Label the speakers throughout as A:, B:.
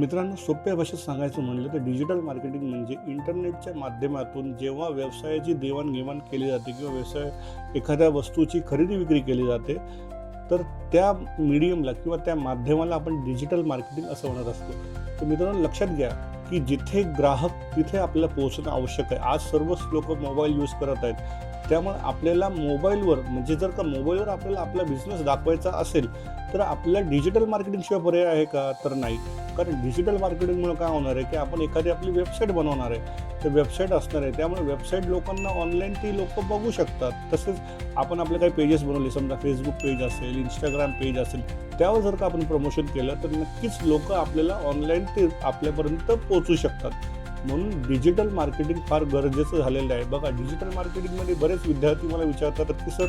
A: मित्रांनो, सोप्या भाषेत सांगायचं म्हणलं तर डिजिटल मार्केटिंग म्हणजे इंटरनेटच्या माध्यमातून जेव्हा व्यवसायाची देवाणघेवाण केली जाते किंवा एखाद्या वस्तूची खरेदी विक्री केली जाते, तर त्या मीडियमला किंवा त्या माध्यमाला आपण डिजिटल मार्केटिंग असं म्हणत असतो. तर मित्रांनो, लक्षात घ्या की जिथे ग्राहक तिथे आपल्याला पोहोचणं आवश्यक आहे. आज सर्वच लोक मोबाईल यूज करत आहेत, त्यामुळे आपल्याला मोबाईलवर म्हणजे जर का मोबाईलवर आपल्याला आपला बिझनेस दाखवायचा असेल तर आपल्याला डिजिटल मार्केटिंगशिवाय पर्याय आहे का? तर नाही. कारण डिजिटल मार्केटिंगमुळे काय होणार आहे की आपण एखादी आपली वेबसाईट बनवणार आहे, तर वेबसाईट असणार आहे, त्यामुळे वेबसाईट लोकांना ऑनलाईन ती लोक बघू शकतात. तसेच आपण आपले काही पेजेस बनवले, समजा फेसबुक पेज असेल, इंस्टाग्राम पेज असेल, त्यावर जर का आपण प्रमोशन केलं तर नक्कीच लोक आपल्याला ऑनलाईन ते आपल्यापर्यंत पोहोचू शकतात. म्हणून डिजिटल मार्केटिंग फार गरजेचं झालेलं आहे. बघा, डिजिटल मार्केटिंगमध्ये बरेच विद्यार्थी मला विचारतात की सर,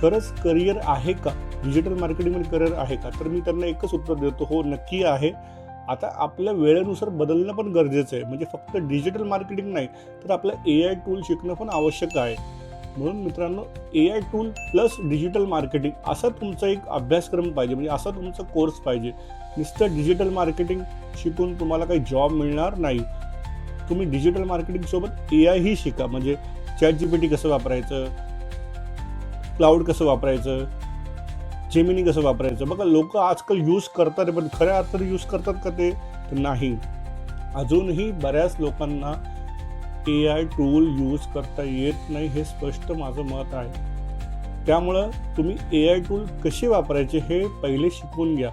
A: खरंच करिअर आहे का? डिजिटल मार्केटिंगमध्ये करिअर आहे का? तर मी त्यांना एकच उत्तर देतो, हो नक्की आहे. आता आपल्या वेळेनुसार बदलणं पण गरजेचं आहे. म्हणजे फक्त डिजिटल मार्केटिंग नाही, तर आपलं AI टूल शिकणं पण आवश्यक आहे. म्हणून मित्रांनो, AI tool plus digital marketing असा तुमचा एक अभ्यासक्रम पाहिजे, म्हणजे असा तुमचा कोर्स पाहिजे. नुसतं डिजिटल मार्केटिंग शिकून तुम्हाला काही जॉब मिळणार नाही. तुम्ही डिजिटल मार्केटिंगसोबत AI ही शिका. म्हणजे ChatGPT कसं वापरायचं, क्लाउड कसं वापरायचं, जेमिनी कसं वापरायचं. बघा, लोक आजकाल यूज करतात, पण खऱ्या अर्थाने यूज करतात का ते? तर नाही. अजूनही बऱ्याच लोकांना AI टूल यूज करता येत नाही, हे स्पष्ट माझं मत आहे. त्यामुळं तुम्ही AI टूल कसे वापरायचे हे पहिले शिकून घ्या.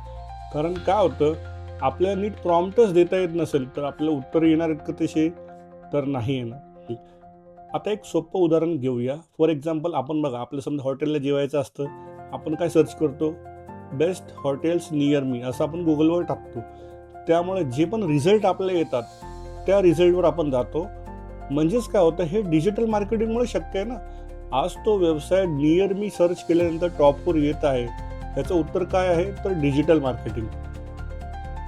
A: कारण काय होतं, आपल्याला नीट प्रॉम्प्टच देता येत नसेल तर आपल्याला उत्तर येणार आहेत का तसे? तर नाही येणार. आता एक सोपं उदाहरण घेऊया. फॉर एक्झाम्पल, आपण बघा, आपलं समजा हॉटेलला जेवायचं असतं, आपण काय सर्च करतो? बेस्ट हॉटेल्स नियर मी असं आपण गुगलवर टाकतो. त्यामुळे जे पण रिझल्ट आपल्याला येतात त्या रिझल्टवर आपण जातो. म्हणजेच काय होतं, हे डिजिटल मार्केटिंगमुळे शक्य आहे ना. आज तो व्यवसाय नियर मी सर्च केल्यानंतर टॉपवर येत आहे. याचं उत्तर काय आहे? तर डिजिटल मार्केटिंग.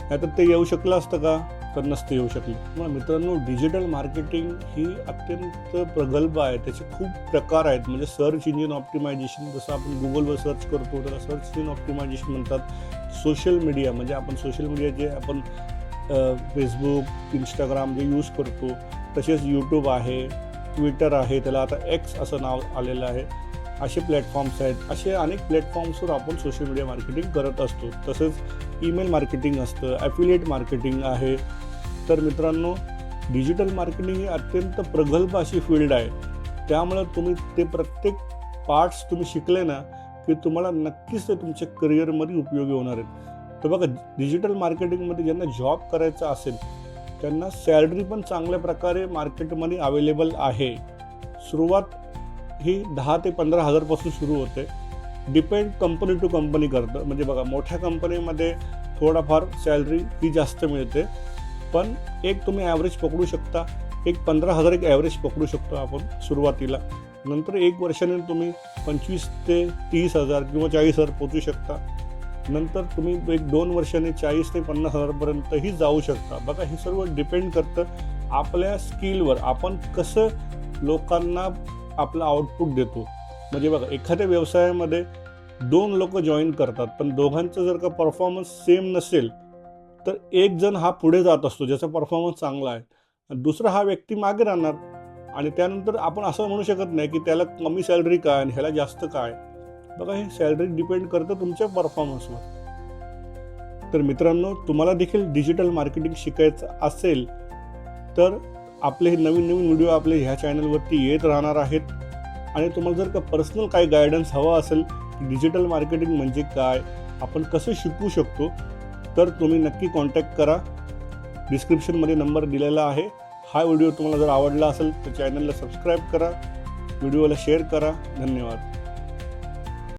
A: नाहीतर ते येऊ शकलं असतं का? तर नसतं येऊ शकलं. मग मित्रांनो, डिजिटल मार्केटिंग ही अत्यंत प्रगल्भ आहे. त्याचे खूप प्रकार आहेत. म्हणजे सर्च इंजिन ऑप्टिमायझेशन, जसं आपण गुगलवर सर्च करतो त्याला सर्च इंजिन ऑप्टिमायझेशन म्हणतात. सोशल मीडिया, म्हणजे आपण सोशल मीडिया जे आपण फेसबुक, इंस्टाग्राम जे यूज करतो, तसेच यूट्यूब आहे, ट्विटर आहे, त्याला आता X असं नाव आलेलं आहे. असे प्लॅटफॉर्म्स आहेत. असे अनेक प्लॅटफॉर्म्सवर आपण सोशल मीडिया मार्केटिंग करत असतो. तसंच ईमेल मार्केटिंग असतं, ॲफिलिएट मार्केटिंग आहे. तर मित्रांनो, डिजिटल मार्केटिंग ही अत्यंत प्रगल्भ अशी फील्ड आहे. त्यामुळे तुम्ही ते प्रत्येक पार्ट्स तुम्ही शिकले ना की तुम्हाला नक्कीच ते तुमच्या करिअरमध्ये उपयोगी होणार आहेत. तर बघा, डिजिटल मार्केटिंगमध्ये ज्यांना जॉब करायचा असेल त्यांना सॅलरी पण चांगल्या प्रकारे मार्केटमध्ये अवेलेबल आहे. सुरुवात ही 10 ते 15 हजारपासून सुरू होते. डिपेंड कंपनी टू कंपनी करतं. म्हणजे बघा, मोठ्या कंपनीमध्ये थोडाफार सॅलरी ही जास्त मिळते, पण एक तुम्ही ॲव्हरेज पकडू शकता. एक 15,000 एक ॲव्हरेज पकडू शकतो आपण सुरुवातीला. नंतर 1 वर्षाने तुम्ही 25 ते 30,000 किंवा 40,000 पोचू शकता. नंतर तुम्ही एक 2 वर्षाने 40 ते 50,000पर्यंतही जाऊ शकता. बघा, हे सर्व डिपेंड करतं आपल्या स्किलवर. आपण कसं लोकांना आपलं आउटपुट देतो. म्हणजे बघा, एखाद्या व्यवसायामध्ये 2 लोक जॉईन करतात, पण दोघांचं जर का परफॉर्मन्स सेम नसेल तर एक जण हा पुढे जात असतो ज्याचा परफॉर्मन्स चांगला आहे, दुसरा हा व्यक्ती मागे राहणार. आणि त्यानंतर आपण असं म्हणू शकत नाही की त्याला कमी सॅलरी काय आणि ह्याला जास्त काय. बघा, हे सॅलरी डिपेंड करतं तुमच्या परफॉर्मन्सवर. तर मित्रांनो, तुम्हाला देखील डिजिटल मार्केटिंग शिकायचं असेल तर आपले हे नवीन नवीन व्हिडिओ आपले ह्या चॅनलवरती येत राहणार आहेत. आणि तुम्हाला जर का पर्सनल काही गायडन्स हवा असेल की डिजिटल मार्केटिंग म्हणजे काय, आपण कसं शिकू शकतो, तर तुम्ही नक्की कॉन्टॅक्ट करा. डिस्क्रिप्शनमध्ये नंबर दिलेला आहे. हा व्हिडिओ तुम्हाला जर आवडला असेल तर चॅनलला सबस्क्राईब करा, व्हिडिओला शेअर करा. धन्यवाद.